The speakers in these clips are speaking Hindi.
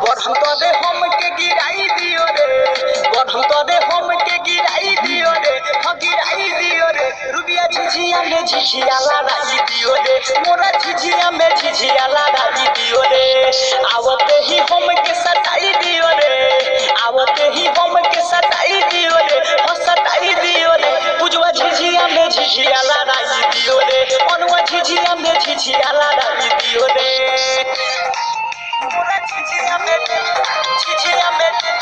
बढ़त दे हम के गिराई दियो रे, बढ़त दे हम के गिराई दियो रे, हाँ गिराई दियो रे। रुबिया झिझिया में झिझिया लड़ाई दियो रे, मोरा झिझिया में झिझिया लड़ाई दियो रे। आवते ही हम के सताई दियो रे, आवते ही हम के सताई दियो रे, हाँ सताई दियो रे। पूजवा झिझिया में झिझिया लड़ाई दियो रे, अनुआ झिझिया में झिझिया लड़ाई दियो रे। मोरा झिझिया में झिझिया लड़ाई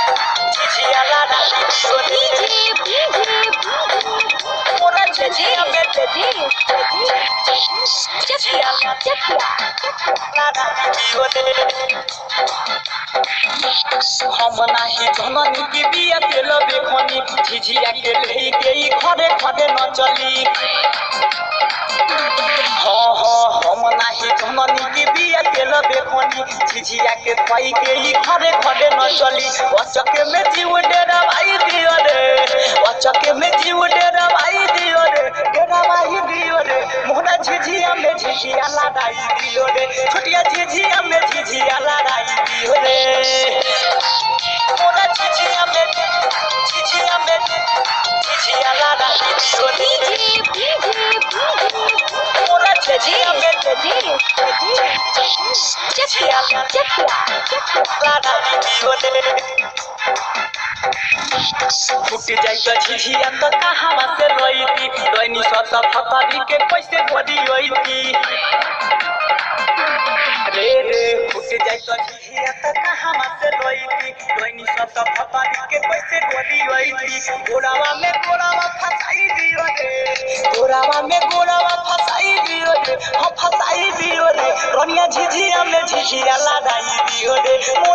दियो रे, मोरा झिझिया में झिझिया लड़ाई दियो रे। हम नाही जननी के बिया के लबे खनी, झिझिया के ले गई घरे घरे न चली। हाँ हाँ हम नाही जननी के बिया के लबे खनी, झिझिया के पाई के ही घरे घरे न चली। अचके में जीव डेरा भाई दियो रे, अचके में जीव डेरा भाई दियो रे, डेरा भाई दियो रे। मोहना झिझिया में झिझिया लड़ाई दियो रे, छोटिया झिझिया में झिझिया लड़ाई दियो रे। मोरा झिझिया में झिझिया लड़ाई दियो रे, मोरा झिझिया में झिझिया लड़ाई दियो रे। फुट जाई तो झिझिया तो कहावा से रोईती, दैनी सत फतरी के कैसे गोदी होईती रे रे। फुट जाई तो झिझिया तो कहावा से रोईती, दैनी सत फतरी के कैसे गोदी होईती। गोरावा में गोरावा फसाई दियो रे, गोरावा में गोरावा फसाई दियो रे, हाँ फसाई दियो रे। रनिया झिझिया में झिझिया लड़ाई दियो रे।